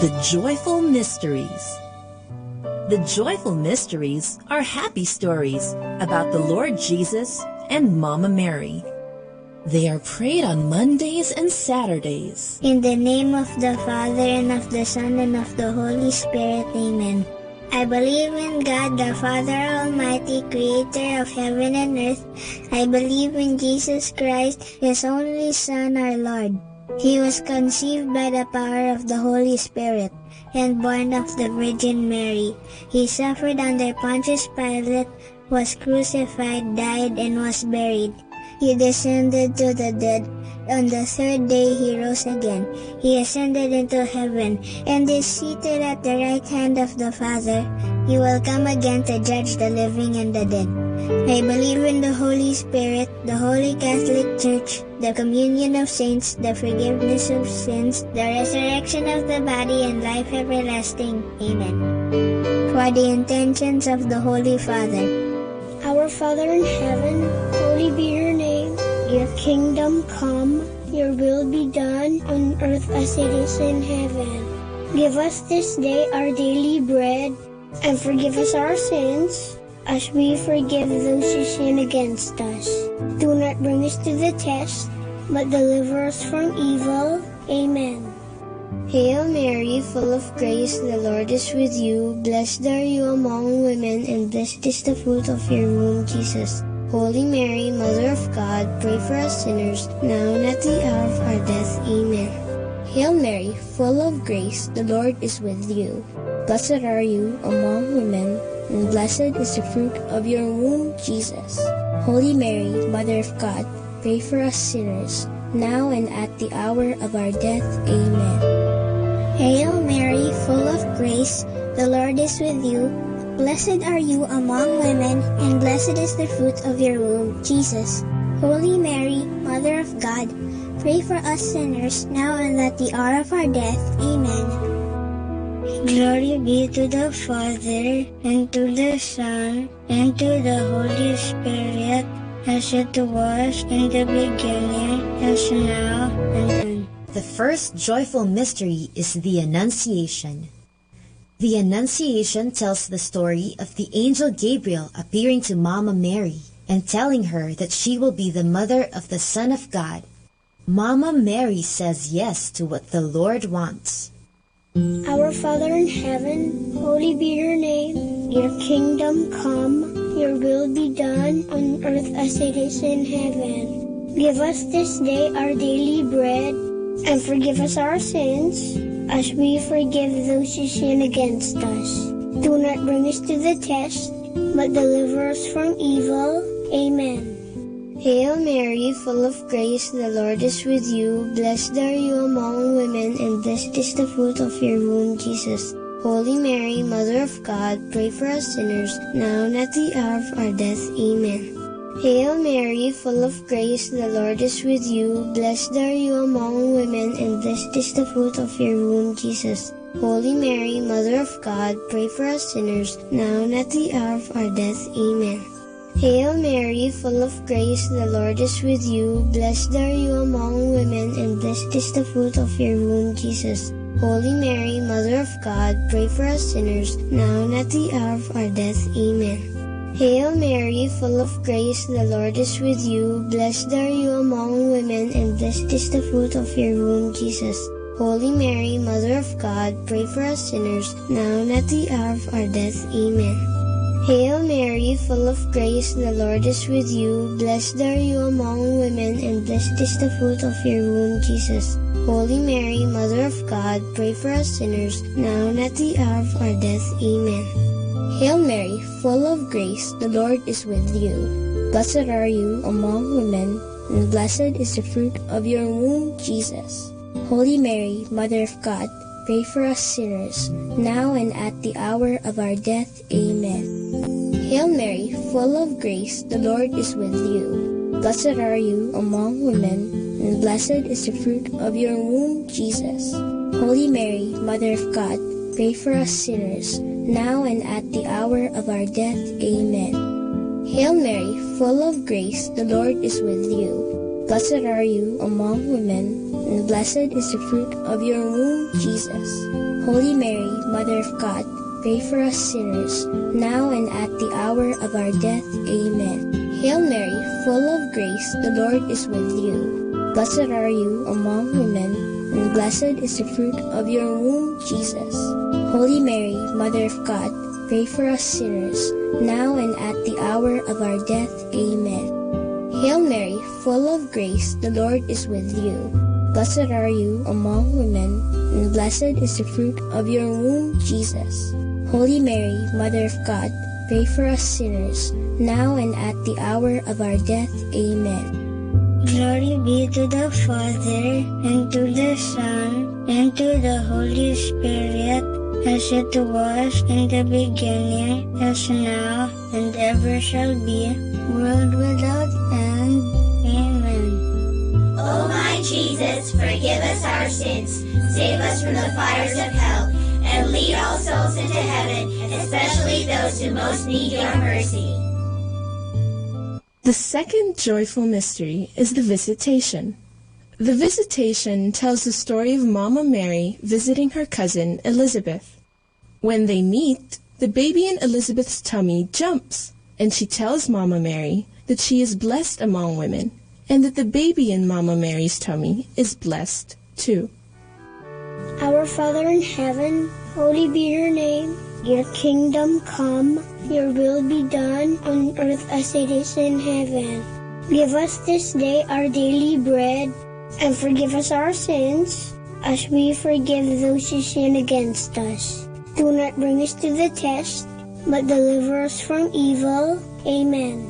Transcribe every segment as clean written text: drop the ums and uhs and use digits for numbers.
The Joyful Mysteries. The joyful mysteries are happy stories about the Lord Jesus and Mama Mary. They are prayed on Mondays and Saturdays. In the name of the Father, and of the Son, and of the Holy Spirit. Amen. I believe in God, the Father Almighty, creator of heaven and earth. I believe in Jesus Christ, His only Son, our Lord. He was conceived by the power of the Holy Spirit, and born of the Virgin Mary. He suffered under Pontius Pilate, was crucified, died, and was buried. He descended to the dead. On the third day He rose again. He ascended into heaven, and is seated at the right hand of the Father. He will come again to judge the living and the dead. I believe in the Holy Spirit, the Holy Catholic Church, the communion of saints, the forgiveness of sins, the resurrection of the body, and life everlasting. Amen. For the intentions of the Holy Father. Our Father in heaven, holy be your name. Your kingdom come, your will be done on earth as it is in heaven. Give us this day our daily bread, and forgive us our sins, as we forgive those who sin against us. Do not bring us to the test, but deliver us from evil. Amen. Hail Mary, full of grace, the Lord is with you. Blessed are you among women, and blessed is the fruit of your womb, Jesus. Holy Mary, Mother of God, pray for us sinners, now and at the hour of our death. Amen. Hail Mary, full of grace, the Lord is with you. Blessed are you among women, and blessed is the fruit of your womb, Jesus. Holy Mary, Mother of God, pray for us sinners, now and at the hour of our death. Amen. Hail Mary, full of grace, the Lord is with you. Blessed are you among women, and blessed is the fruit of your womb, Jesus. Holy Mary, Mother of God, pray for us sinners, now and at the hour of our death. Amen. Glory be to the Father, and to the Son, and to the Holy Spirit, as it was in the beginning, as now, and then. The first joyful mystery is the Annunciation. The Annunciation tells the story of the angel Gabriel appearing to Mama Mary and telling her that she will be the mother of the Son of God. Mama Mary says yes to what the Lord wants. Our Father in heaven, holy be your name. Your kingdom come, your will be done on earth as it is in heaven. Give us this day our daily bread, and forgive us our sins, as we forgive those who sin against us. Do not bring us to the test, but deliver us from evil. Amen. Hail Mary, full of grace, the Lord is with you. Blessed are you among women, and blessed is the fruit of your womb, Jesus. Holy Mary, Mother of God, pray for us sinners, now and at the hour of our death. Amen. Hail Mary, full of grace, the Lord is with you. Blessed are you among women, and blessed is the fruit of your womb, Jesus. Holy Mary, Mother of God, pray for us sinners, now and at the hour of our death. Amen. Hail Mary, full of grace, the Lord is with you. Blessed are you among women, and blessed is the fruit of your womb, Jesus. Holy Mary, Mother of God, pray for us sinners, now and at the hour of our death. Amen. Hail Mary, full of grace, the Lord is with you. Blessed are you among women, and blessed is the fruit of your womb, Jesus. Holy Mary, Mother of God, pray for us sinners, now and at the hour of our death. Amen. Hail Mary, full of grace, the Lord is with you. Blessed are you among women, and blessed is the fruit of your womb, Jesus. Holy Mary, Mother of God, pray for us sinners, now and at the hour of our death. Amen. Hail Mary, full of grace, the Lord is with you. Blessed are you among women, and blessed is the fruit of your womb, Jesus. Holy Mary, Mother of God, pray for us sinners, now and at the hour of our death. Amen. Hail Mary, full of grace, the Lord is with you. Blessed are you among women, and blessed is the fruit of your womb, Jesus. Holy Mary, Mother of God, pray for us sinners, now and at the hour of our death. Amen. Hail Mary, full of grace, the Lord is with you. Blessed are you among women, and blessed is the fruit of your womb, Jesus. Holy Mary, Mother of God, pray for us sinners, now and at the hour of our death. Amen. Hail Mary, full of grace, the Lord is with you. Blessed are you among women, and blessed is the fruit of your womb, Jesus. Holy Mary, Mother of God, pray for us sinners, now and at the hour of our death. Amen. Hail Mary, full of grace, the Lord is with you. Blessed are you among women, and blessed is the fruit of your womb, Jesus. Holy Mary, Mother of God, pray for us sinners, now and at the hour of our death. Amen. Glory be to the Father, and to the Son, and to the Holy Spirit, as it was in the beginning, as now, and ever shall be, world without end. Amen. O my Jesus, forgive us our sins, save us from the fires of hell, and lead all souls into heaven, especially those who most need your mercy. The second joyful mystery is the Visitation. The Visitation tells the story of Mama Mary visiting her cousin Elizabeth. When they meet, the baby in Elizabeth's tummy jumps, and she tells Mama Mary that she is blessed among women, and that the baby in Mama Mary's tummy is blessed too. Our Father in heaven, holy be your name. Your kingdom come, your will be done on earth as it is in heaven. Give us this day our daily bread, and forgive us our sins, as we forgive those who sin against us. Do not bring us to the test, but deliver us from evil. Amen.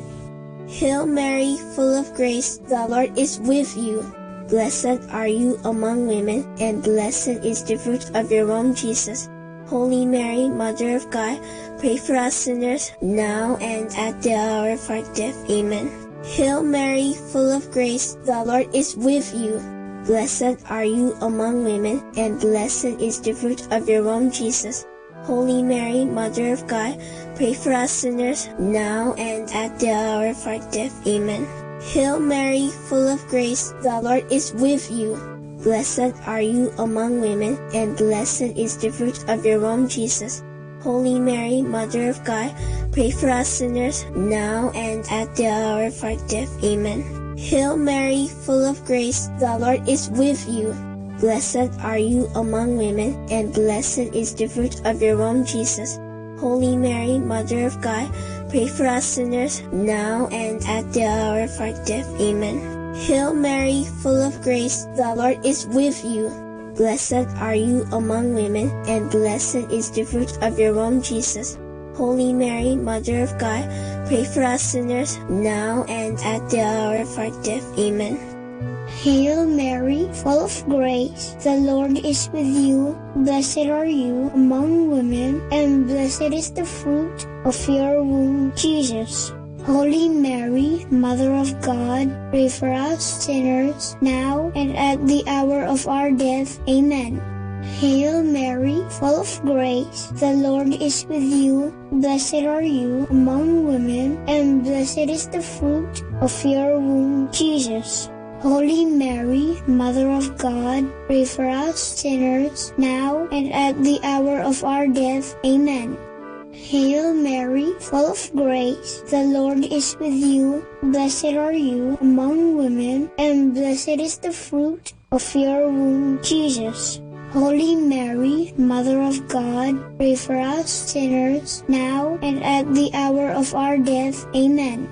Hail Mary, full of grace, the Lord is with you. Blessed are you among women, and blessed is the fruit of your womb, Jesus. Holy Mary, Mother of God, pray for us sinners, now and at the hour of our death. Amen. Hail Mary, full of grace, the Lord is with you. Blessed are you among women, and blessed is the fruit of your womb, Jesus. Holy Mary, Mother of God, pray for us sinners, now and at the hour of our death. Amen. Hail Mary, full of grace, the Lord is with you. Blessed are you among women, and blessed is the fruit of your womb, Jesus. Holy Mary, Mother of God, pray for us sinners, now and at the hour of our death. Amen. Hail Mary, full of grace, the Lord is with you. Blessed are you among women, and blessed is the fruit of your womb, Jesus. Holy Mary, Mother of God, pray for us sinners, now and at the hour of our death. Amen. Hail Mary, full of grace, the Lord is with you. Blessed are you among women, and blessed is the fruit of your womb, Jesus. Holy Mary, Mother of God, pray for us sinners, now and at the hour of our death. Amen. Hail Mary, full of grace, the Lord is with you. Blessed are you among women, and blessed is the fruit of your womb, Jesus. Holy Mary, Mother of God, pray for us sinners, now and at the hour of our death. Amen. Hail Mary, full of grace, the Lord is with you. Blessed are you among women, and blessed is the fruit of your womb, Jesus. Holy Mary, Mother of God, pray for us sinners, now and at the hour of our death. Amen. Hail Mary, full of grace, the Lord is with you. Blessed are you among women, and blessed is the fruit of your womb, Jesus. Holy Mary, Mother of God, pray for us sinners, now and at the hour of our death. Amen.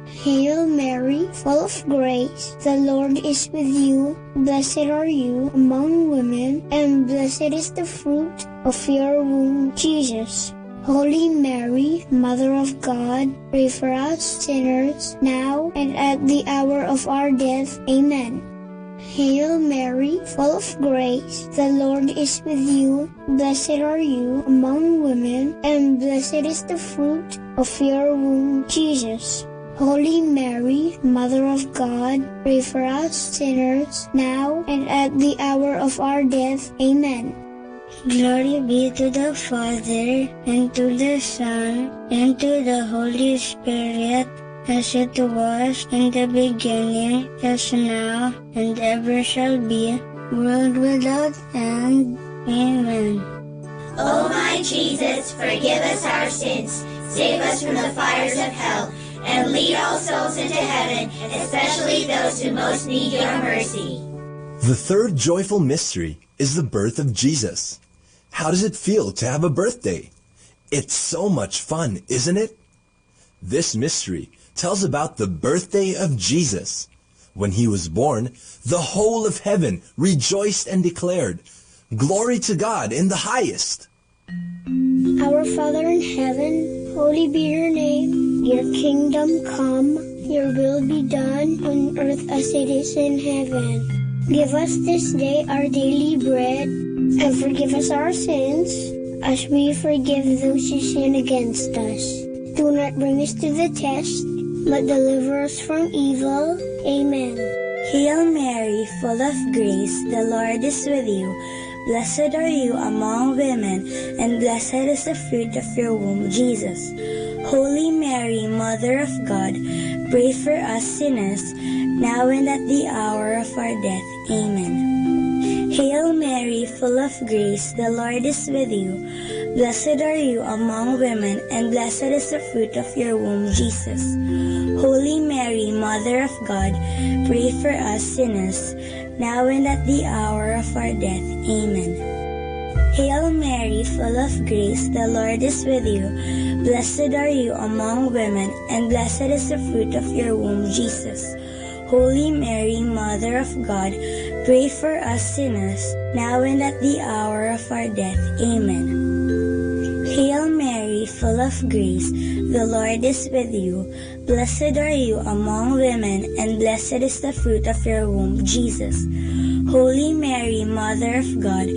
Hail Mary, full of grace, the Lord is with you. Blessed are you among women, and blessed is the fruit of your womb, Jesus. Holy Mary, Mother of God, pray for us sinners, now and at the hour of our death. Amen. Hail Mary, full of grace, the Lord is with you. Blessed are you among women, and blessed is the fruit of your womb, Jesus. Holy Mary, Mother of God, pray for us sinners, now and at the hour of our death. Amen. Glory be to the Father, and to the Son, and to the Holy Spirit, as it was in the beginning, as now, and ever shall be, world without end. Amen. O my Jesus, forgive us our sins, save us from the fires of hell, and lead all souls into heaven, especially those who most need your mercy. The third joyful mystery is the birth of Jesus. How does it feel to have a birthday? It's so much fun, isn't it? This mystery tells about the birthday of Jesus. When he was born, the whole of heaven rejoiced and declared, "Glory to God in the highest." Our Father in heaven, holy be your name. Your kingdom come, your will be done on earth as it is in heaven. Give us this day our daily bread, and forgive us our sins, as we forgive those who sin against us. Do not bring us to the test, but deliver us from evil. Amen. Hail Mary, full of grace, the Lord is with you. Blessed are you among women, and blessed is the fruit of your womb, Jesus. Holy Mary, Mother of God, pray for us sinners, now and at the hour of our death. Amen. Hail Mary, full of grace, the Lord is with you. Blessed are you among women, and blessed is the fruit of your womb, Jesus. Holy Mary, Mother of God, pray for us sinners, now and at the hour of our death. Amen. Hail Mary, full of grace, the Lord is with you. Blessed are you among women, and blessed is the fruit of your womb, Jesus. Holy Mary, Mother of God, pray for us sinners, now and at the hour of our death. Amen. Hail Mary, full of grace, the Lord is with you. Blessed are you among women, and blessed is the fruit of your womb, Jesus. Holy Mary, Mother of God,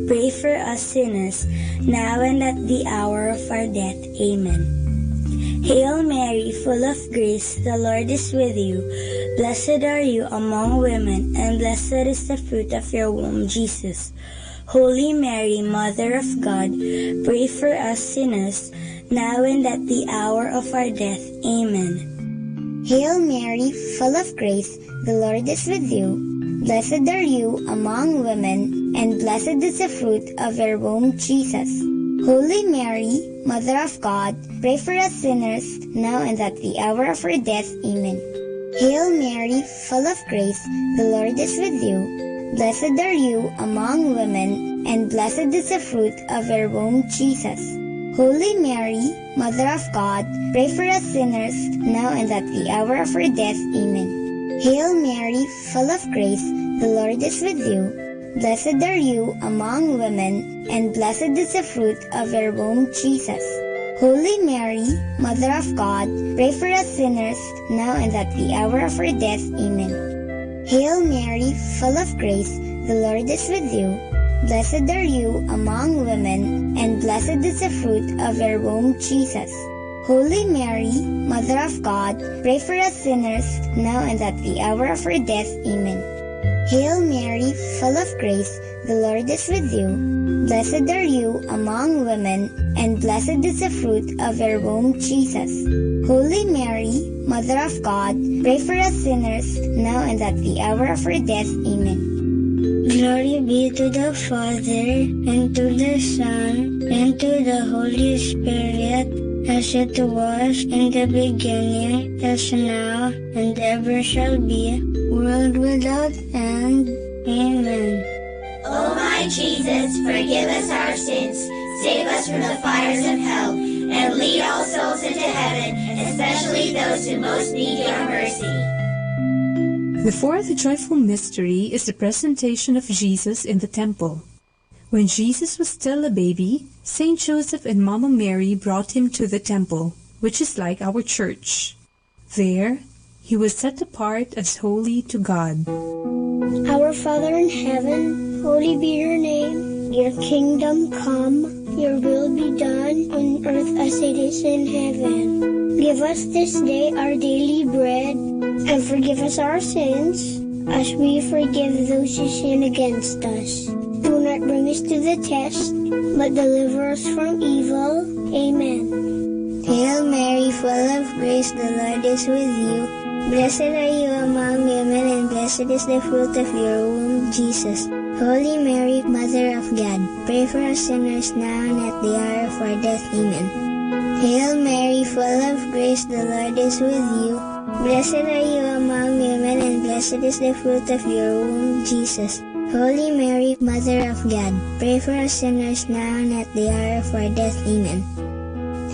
pray for us sinners, now and at the hour of our death. Amen. Hail Mary, full of grace, the Lord is with you. Blessed are you among women, and blessed is the fruit of your womb, Jesus. Holy Mary, Mother of God, pray for us sinners, now and at the hour of our death. Amen. Hail Mary, full of grace, the Lord is with you. Blessed are you among women, and blessed is the fruit of your womb, Jesus. Holy Mary, Mother of God, pray for us sinners, now and at the hour of our death. Amen. Hail Mary, full of grace, the Lord is with you. Blessed are you among women, and blessed is the fruit of your womb, Jesus. Holy Mary, Mother of God, pray for us sinners, now and at the hour of our death. Amen. Hail Mary, full of grace, the Lord is with you. Blessed are you among women, and blessed is the fruit of your womb, Jesus. Holy Mary, Mother of God, pray for us sinners, now and at the hour of our death. Amen. Hail Mary, full of grace, the Lord is with you. Blessed are you among women, and blessed is the fruit of your womb, Jesus. Holy Mary, Mother of God, pray for us sinners, now and at the hour of our death. Amen. Hail Mary, full of grace, the Lord is with you. Blessed are you among women, and blessed is the fruit of your womb, Jesus. Holy Mary, Mother of God, pray for us sinners, now and at the hour of our death. Amen. Glory be to the Father, and to the Son, and to the Holy Spirit, as it was in the beginning, as now, and ever shall be, world without end. Amen. O my Jesus, forgive us our sins, save us from the fires of hell, and lead all souls into heaven, especially those who most need your mercy. The fourth joyful mystery is the presentation of Jesus in the temple. When Jesus was still a baby, Saint Joseph and Mama Mary brought him to the temple, which is like our church. There, he was set apart as holy to God. Our Father in heaven, holy be your name. Your kingdom come, your will be done on earth as it is in heaven. Give us this day our daily bread, and forgive us our sins, as we forgive those who sin against us. Do not bring us to the test, but deliver us from evil. Amen. Hail Mary, full of grace, the Lord is with you. Blessed are you among women, and blessed is the fruit of your womb, Jesus. Holy Mary, Mother of God, pray for us sinners now and at the hour of our death. Amen. Hail Mary, full of grace, the Lord is with you. Blessed are you among women, and blessed is the fruit of your womb, Jesus. Holy Mary, Mother of God, pray for us sinners now and at the hour of our death. Amen.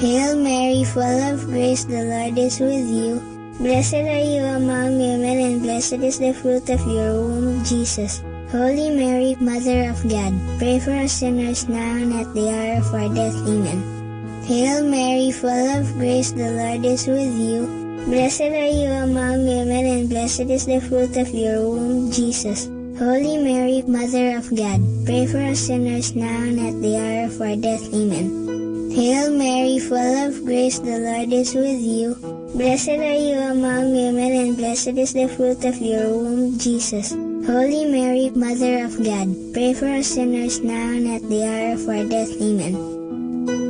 Hail Mary, full of grace, the Lord is with you. Blessed are you among women, and blessed is the fruit of your womb, Jesus. Holy Mary, Mother of God, pray for us sinners now and at the hour of our death. Amen. Hail Mary, full of grace, the Lord is with you. Blessed are you among women, and blessed is the fruit of your womb, Jesus. Holy Mary, Mother of God, pray for us sinners now and at the hour of our death. Amen. Hail Mary, full of grace, the Lord is with you. Blessed are you among women, and blessed is the fruit of your womb, Jesus. Holy Mary, Mother of God, pray for us sinners now and at the hour of our death. Amen.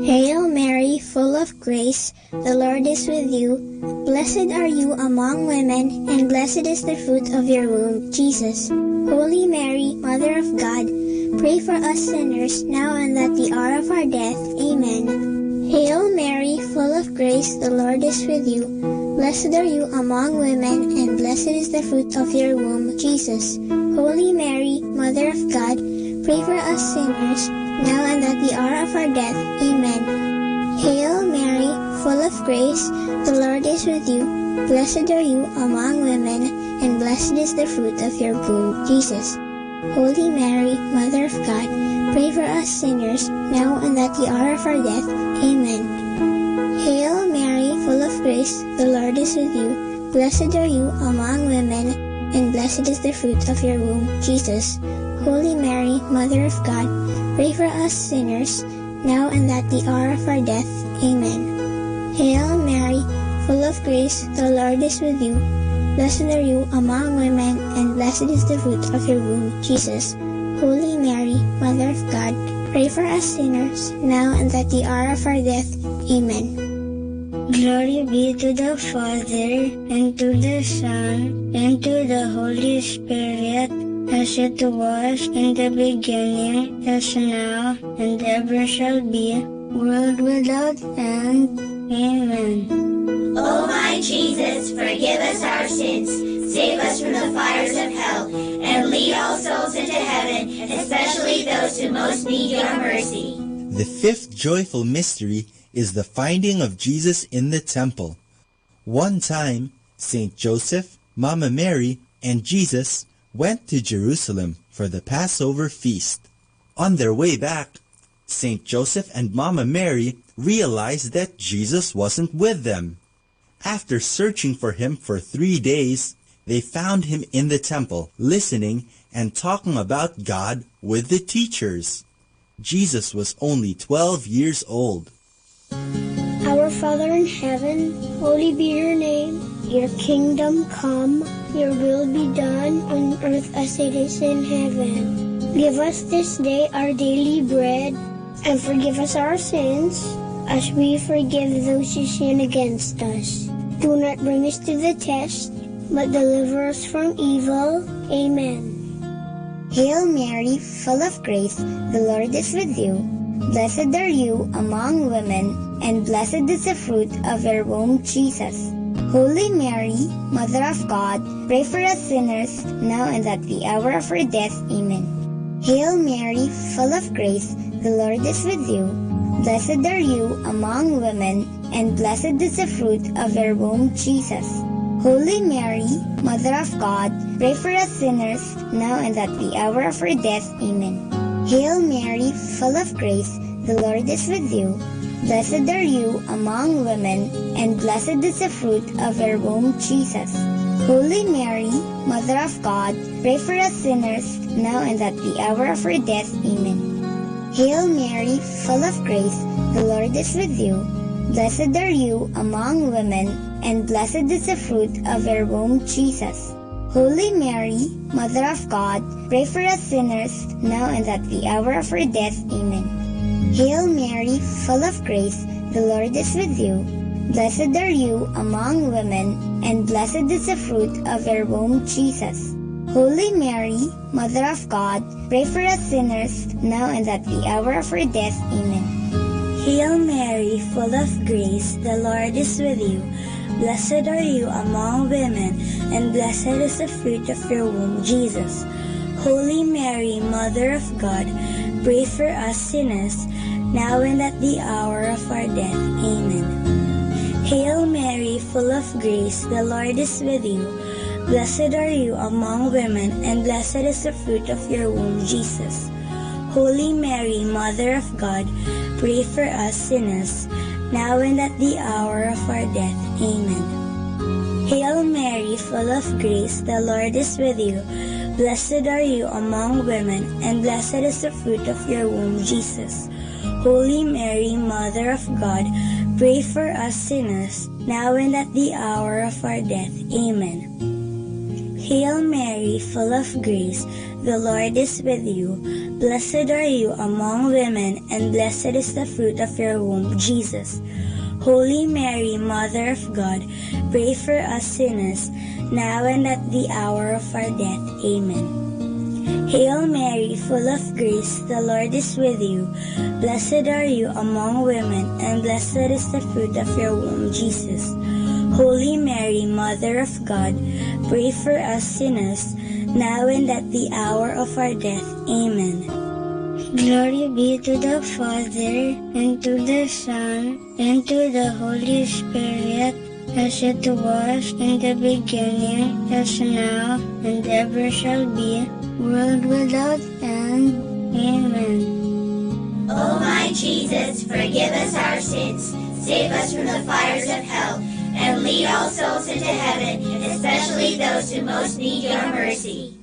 Hail Mary, full of grace, the Lord is with you. Blessed are you among women, and blessed is the fruit of your womb, Jesus. Holy Mary, Mother of God, pray for us sinners now and at the hour of our death. Amen. Hail Mary, full of grace, the Lord is with you. Blessed are you among women, and blessed is the fruit of your womb, Jesus. Holy Mary, Mother of God, pray for us sinners, now and at the hour of our death. Amen. Hail Mary, full of grace, the Lord is with you. Blessed are you among women, and blessed is the fruit of your womb, Jesus. Holy Mary, Mother of God, pray for us sinners, now and at the hour of our death. Amen. Hail Mary, full of grace, the Lord is with you. Blessed are you among women, and blessed is the fruit of your womb, Jesus. Holy Mary, Mother of God, pray for us sinners, now and at the hour of our death. Amen. Hail Mary, full of grace, the Lord is with you. Blessed are you among women, and blessed is the fruit of your womb, Jesus. Holy Mary, Mother of God, pray for us sinners, now and at the hour of our death. Amen. Glory be to the Father, and to the Son, and to the Holy Spirit, as it was in the beginning, as now, and ever shall be, world without end. Amen. O my Jesus, forgive us our sins, save us from the fires of hell, and lead all souls into heaven, especially those who most need your mercy. The fifth joyful mystery is the finding of Jesus in the temple. One time, Saint Joseph, Mama Mary, and Jesus went to Jerusalem for the Passover feast. On their way back, Saint Joseph and Mama Mary realized that Jesus wasn't with them. After searching for him for 3 days, they found him in the temple, listening and talking about God with the teachers. Jesus was only 12 years old. Our Father in heaven, holy be your name. Your kingdom come, your will be done on earth as it is in heaven. Give us this day our daily bread, and forgive us our sins, as we forgive those who sin against us. Do not bring us to the test, but deliver us from evil. Amen. Hail Mary, full of grace, the Lord is with you. Blessed are you among women, and blessed is the fruit of your womb, Jesus. Holy Mary, Mother of God, pray for us sinners, now and at the hour of our death. Amen. Hail Mary, full of grace, the Lord is with you. Blessed are you among women, and blessed is the fruit of your womb, Jesus. Holy Mary, Mother of God, pray for us sinners, now and at the hour of our death. Amen. Hail Mary, full of grace, the Lord is with you. Blessed are you among women, and blessed is the fruit of your womb, Jesus. Holy Mary, Mother of God, pray for us sinners, now and at the hour of our death. Amen. Hail Mary, full of grace, the Lord is with you. Blessed are you among women, and blessed is the fruit of your womb, Jesus. Holy Mary, Mother of God, pray for us sinners, now and at the hour of our death. Amen. Hail Mary, full of grace, the Lord is with you. Blessed are you among women, and blessed is the fruit of your womb, Jesus. Holy Mary, Mother of God, pray for us sinners, now and at the hour of our death. Amen. Hail Mary, full of grace, the Lord is with you. Blessed are you among women, and blessed is the fruit of your womb, Jesus. Holy Mary, Mother of God, pray for us sinners, now and at the hour of our death. Amen. Hail Mary, full of grace, the Lord is with you. Blessed are you among women, and blessed is the fruit of your womb, Jesus. Holy Mary, Mother of God, pray for us sinners, now and at the hour of our death. Amen. Hail Mary, full of grace, the Lord is with you. Blessed are you among women, and blessed is the fruit of your womb, Jesus. Holy Mary, Mother of God, pray for us sinners, now and at the hour of our death. Amen. Hail Mary, full of grace, the Lord is with you. Blessed are you among women, and blessed is the fruit of your womb, Jesus. Holy Mary, Mother of God, pray for us sinners, now and at the hour of our death. Amen. Hail Mary, full of grace, the Lord is with you. Blessed are you among women, and blessed is the fruit of your womb, Jesus. Holy Mary, Mother of God, pray for us sinners, now and at the hour of our death. Amen. Glory be to the Father, and to the Son, and to the Holy Spirit, as it was in the beginning, as now, and ever shall be, world without end. Amen. O my Jesus, forgive us our sins, save us from the fires of hell, and lead all souls into heaven, especially those who most need your mercy.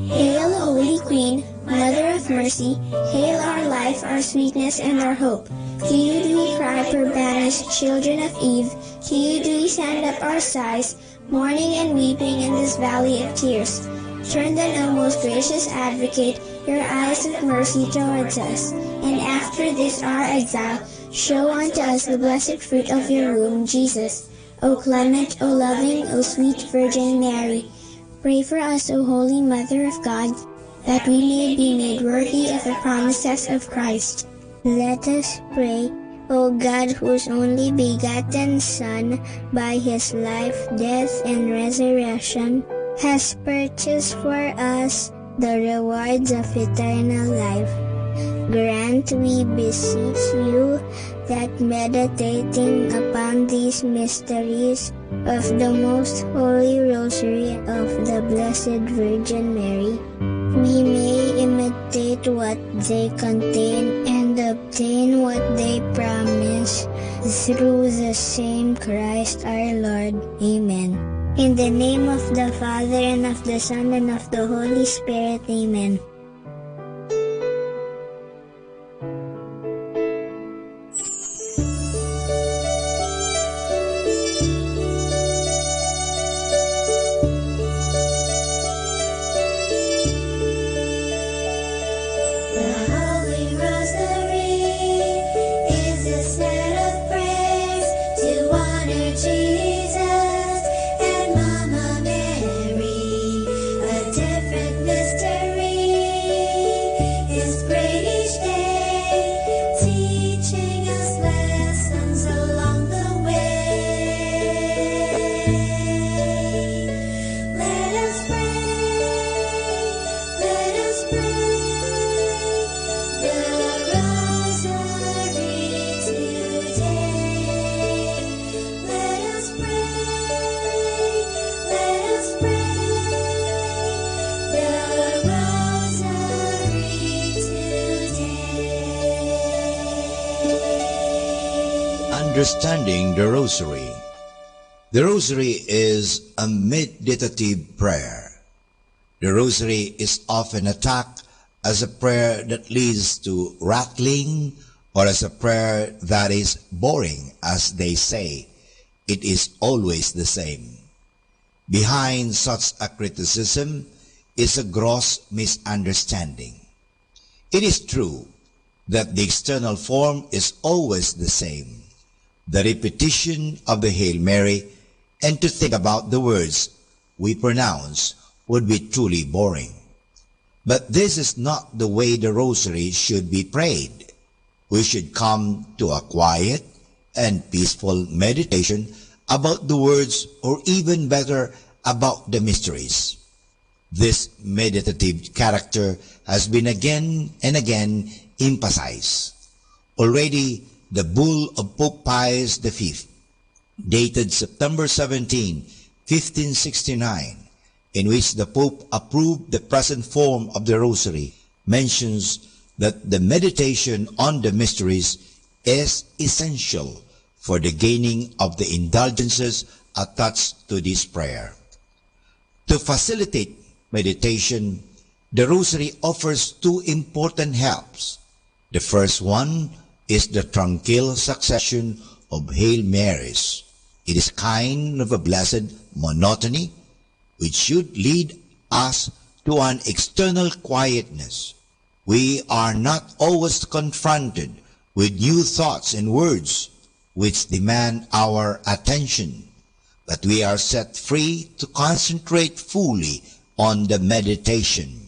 Hail, Holy Queen, Mother of Mercy, hail our life, our sweetness, and our hope. To you do we cry, poor banished children of Eve. To you do we send up our sighs, mourning and weeping in this valley of tears. Turn then, O most gracious Advocate, your eyes of mercy towards us, and after this our exile, show unto us the blessed fruit of your womb, Jesus. O clement, O loving, O sweet Virgin Mary, pray for us, O Holy Mother of God, that we may be made worthy of the promises of Christ. Let us pray. O God, whose only begotten Son, by his life, death, and resurrection, has purchased for us the rewards of eternal life, grant, we beseech you, that meditating upon these mysteries of the most holy rosary of the Blessed Virgin Mary, we may imitate what they contain and obtain what they promise, through the same Christ our Lord. Amen. In the name of the Father, and of the Son, and of the Holy Spirit. Amen. Understanding the Rosary. The Rosary is a meditative prayer. The Rosary is often attacked as a prayer that leads to rattling, or as a prayer that is boring, as they say. It is always the same. Behind such a criticism is a gross misunderstanding. It is true that the external form is always the same, the repetition of the Hail Mary, and to think about the words we pronounce would be truly boring. But this is not the way the Rosary should be prayed. We should come to a quiet and peaceful meditation about the words, or even better, about the mysteries. This meditative character has been again and again emphasized. Already, the bull of Pope Pius V, dated September 17, 1569, in which the Pope approved the present form of the Rosary, mentions that the meditation on the mysteries is essential for the gaining of the indulgences attached to this prayer. To facilitate meditation, the Rosary offers two important helps. The first one is the tranquil succession of Hail Marys. It is kind of a blessed monotony which should lead us to an external quietness. We are not always confronted with new thoughts and words which demand our attention, but we are set free to concentrate fully on the meditation.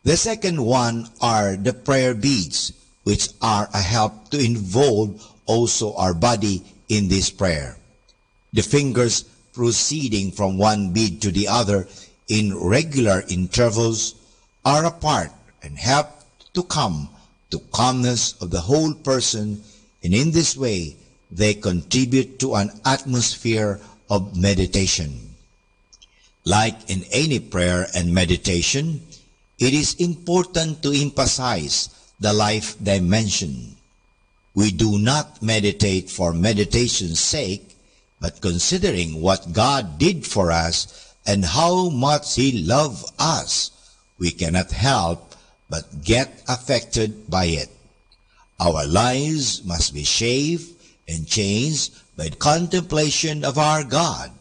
The second one are the prayer beads, which are a help to involve also our body in this prayer. The fingers proceeding from one bead to the other in regular intervals are apart and help to come to calmness of the whole person, and in this way they contribute to an atmosphere of meditation. Like in any prayer and meditation, it is important to emphasize the life dimension. We do not meditate for meditation's sake, but considering what God did for us and how much He loved us, we cannot help but get affected by it. Our lives must be shaped and changed by the contemplation of our God,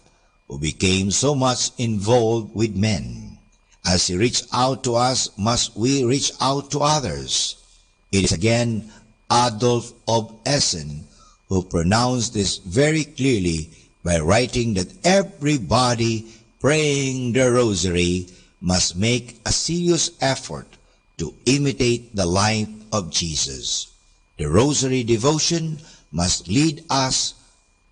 who became so much involved with men. As He reached out to us, must we reach out to others. It is again Adolf of Essen who pronounced this very clearly by writing that everybody praying the Rosary must make a serious effort to imitate the life of Jesus. The Rosary devotion must lead us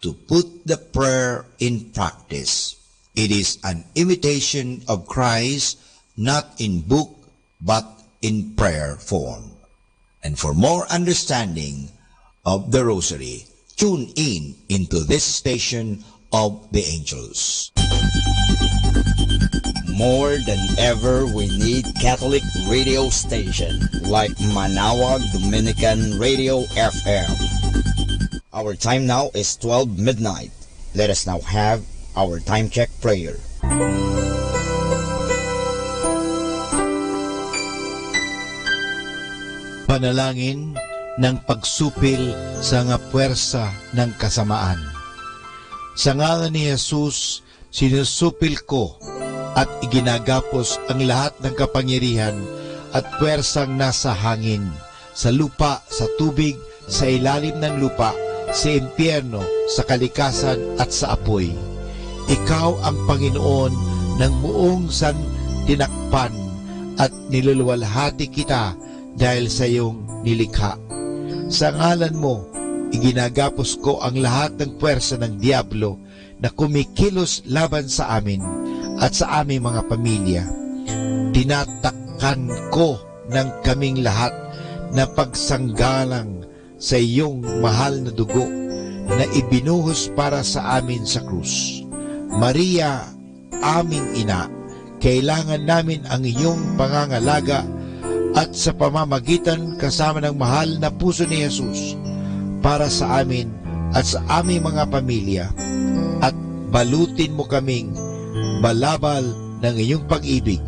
to put the prayer in practice. It is an imitation of Christ, not in book, but in prayer form. And for more understanding of the Rosary, tune in into this station of the angels. More than ever, we need Catholic radio station like Manaoag Dominican Radio FM. Our time now is 12 midnight. Let us now have our time check prayer. Panalangin ng pagsupil sa nga puwersa ng kasamaan. Sa ngalan ni Jesus, sinusupil ko at iginagapos ang lahat ng kapangyarihan at puwersang nasa hangin, sa lupa, sa tubig, sa ilalim ng lupa, sa impyerno, sa kalikasan at sa apoy. Ikaw ang Panginoon ng buong santinakpan at niluluwalhati kita dahil sa iyong nilikha. Sa ngalan mo, iginagapos ko ang lahat ng puwersa ng diablo na kumikilos laban sa amin at sa aming mga pamilya. Tinatakpan ko ng kaming lahat na pagsanggalang sa iyong mahal na dugo na ibinuhos para sa amin sa krus. Maria, aming ina, kailangan namin ang iyong pangangalaga at sa pamamagitan kasama ng mahal na puso ni Jesus para sa amin at sa aming mga pamilya, at balutin mo kaming balabal ng iyong pag-ibig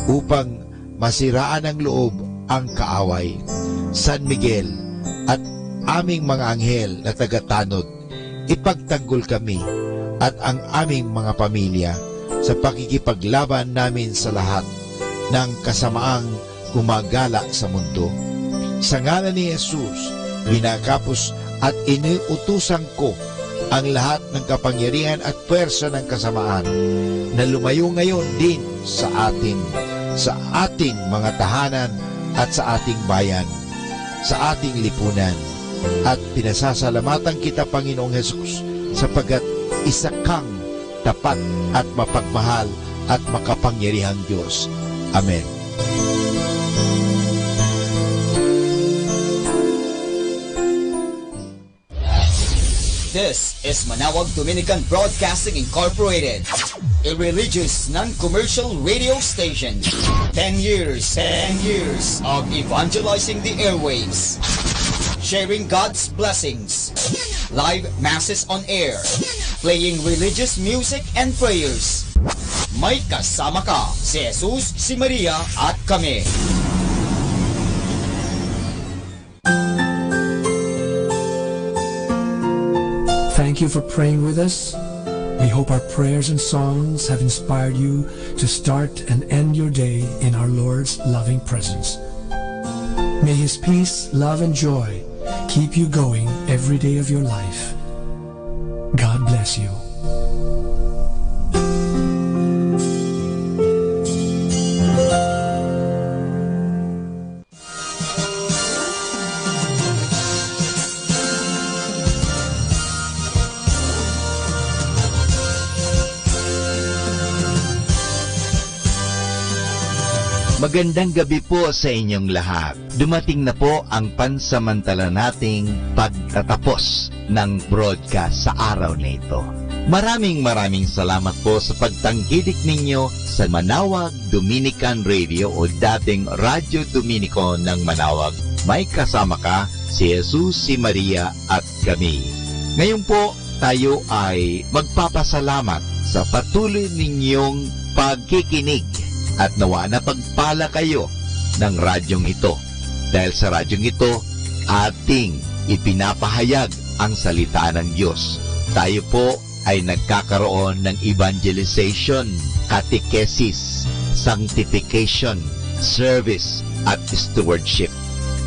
upang masiraan ng loob ang kaaway. San Miguel at aming mga anghel na tagatanod, ipagtanggol kami at ang aming mga pamilya sa pakikipaglaban namin sa lahat ng kasamaang gumagala sa mundo. Sa ngalan ni Jesus, ginagapos at iniutusan ko ang lahat ng kapangyarihan at pwersa ng kasamaan na lumayo ngayon din sa ating mga tahanan at sa ating bayan, sa ating lipunan. At pinasasalamatan kita, Panginoong Hesus, sapagkat isa kang tapat at mapagmahal at makapangyarihang Diyos. Amen. This is Manaoag Dominican Broadcasting Incorporated, a religious non-commercial radio station. 10 years of evangelizing the airwaves, sharing God's blessings, live masses on air, playing religious music and prayers. May kasama ka, si Jesus, si Maria at kami. Thank you for praying with us. We hope our prayers and songs have inspired you to start and end your day in our Lord's loving presence. May His peace, love, and joy keep you going every day of your life. God bless you. Magandang gabi po sa inyong lahat. Dumating na po ang pansamantala nating pagtatapos ng broadcast sa araw na ito. Maraming salamat po sa pagtangkilik ninyo sa Manaoag Dominican Radio o dating Radyo Dominico ng Manaoag. May kasama ka, si Jesus, si Maria at kami. Ngayon po tayo ay magpapasalamat sa patuloy ninyong pagkikinig. At nawa na pagpala kayo ng radyong ito. Dahil sa radyong ito, ating ipinapahayag ang salita ng Diyos. Tayo po ay nagkakaroon ng evangelization, catechesis, sanctification, service, at stewardship.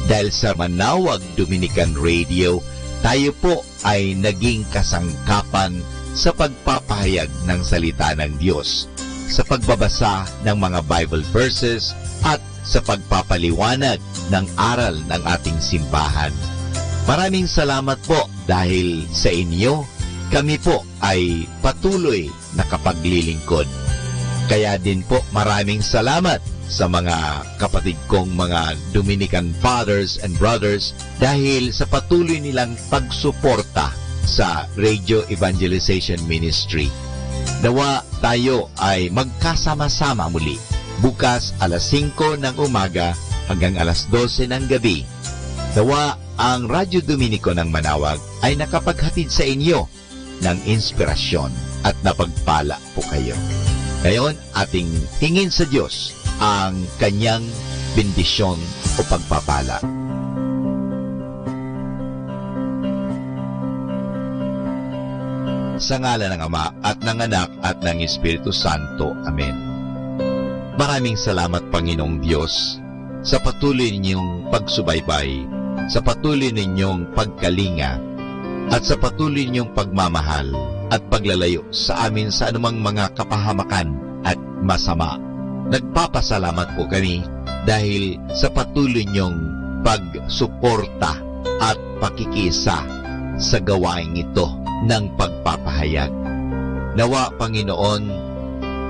Dahil sa Manaoag Dominican Radio, tayo po ay naging kasangkapan sa pagpapahayag ng salita ng Diyos, sa pagbabasa ng mga Bible verses at sa pagpapaliwanag ng aral ng ating simbahan. Maraming salamat po dahil sa inyo, kami po ay patuloy na kapaglilingkod. Kaya din po maraming salamat sa mga kapatid kong mga Dominican fathers and brothers dahil sa patuloy nilang pagsuporta sa Radio Evangelization Ministry. Nawa tayo ay magkasama-sama muli bukas alas 5 ng umaga hanggang alas 12 ng gabi. Nawa ang Radyo Dominico ng Manaoag ay nakapaghatid sa inyo ng inspirasyon at napagpala po kayo. Ngayon, ating hingin sa Diyos ang kanyang bendisyon o pagpapala. Sa ngalan ng Ama at ng Anak at ng Espiritu Santo. Amen. Maraming salamat, Panginoong Diyos, sa patuloy ninyong pagsubaybay, sa patuloy ninyong pagkalinga, at sa patuloy ninyong pagmamahal at paglalayo sa amin sa anumang mga kapahamakan at masama. Nagpapasalamat po kami dahil sa patuloy ninyong pagsuporta at pakikisa sa gawain ito ng pagpapahayag. Nawa, Panginoon,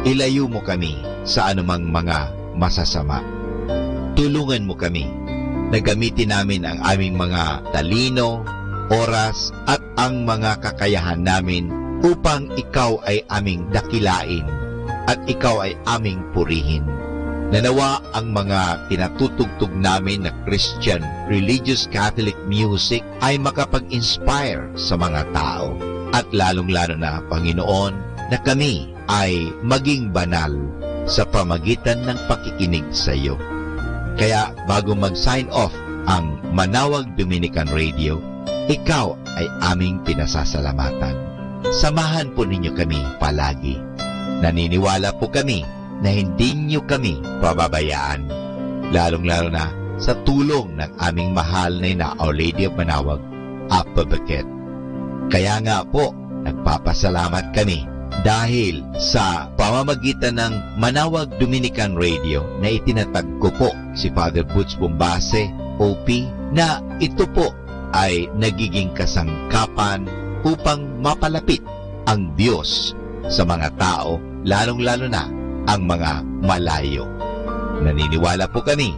ilayo mo kami sa anumang mga masasama. Tulungan mo kami na gamitin namin ang aming mga talino, oras at ang mga kakayahan namin upang ikaw ay aming dakilain at ikaw ay aming purihin. Nanawa ang mga tinatutugtog namin na Christian religious Catholic music ay makapag-inspire sa mga tao. At lalong-lalo na, Panginoon, na kami ay maging banal sa pamagitan ng pakikinig sa iyo. Kaya bago mag-sign off ang Manaoag Dominican Radio, ikaw ay aming pinasasalamatan. Samahan po ninyo kami palagi. Naniniwala po kami na hindi niyo kami pababayaan, lalong-lalo na sa tulong ng aming mahal na Ina, Our Lady of Manaoag. Apabakit. Kaya nga po, nagpapasalamat kami dahil sa pamamagitan ng Manaoag Dominican Radio na itinatag ko po si Father Butch Bombase, OP, na ito po ay nagiging kasangkapan upang mapalapit ang Diyos sa mga tao, lalong-lalo na ang mga malayo. Naniniwala po kami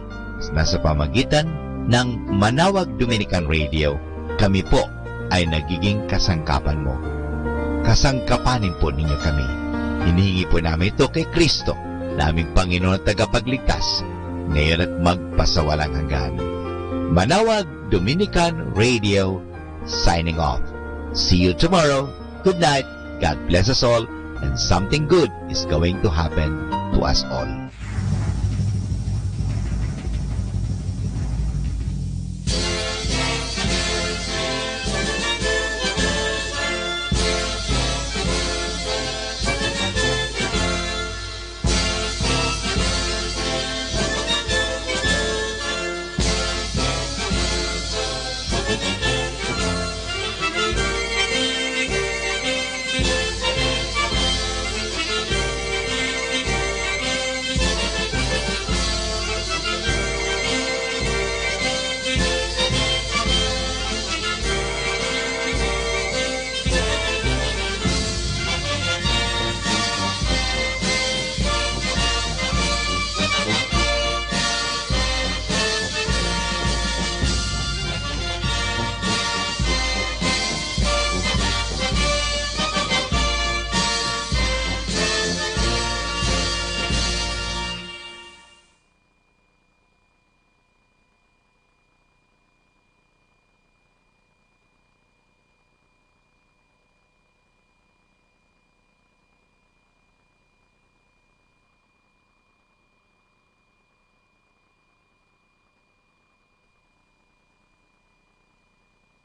na sa pamagitan ng Manaoag Dominican Radio, kami po ay nagiging kasangkapan mo. Kasangkapanin po ninyo kami. Hinihingi po namin ito kay Kristo, naming Panginoon at tagapagligtas, ngayon at magpasawalang hanggan. Manaoag Dominican Radio, signing off. See you tomorrow. Good night. God bless us all, and something good is going to happen to us all.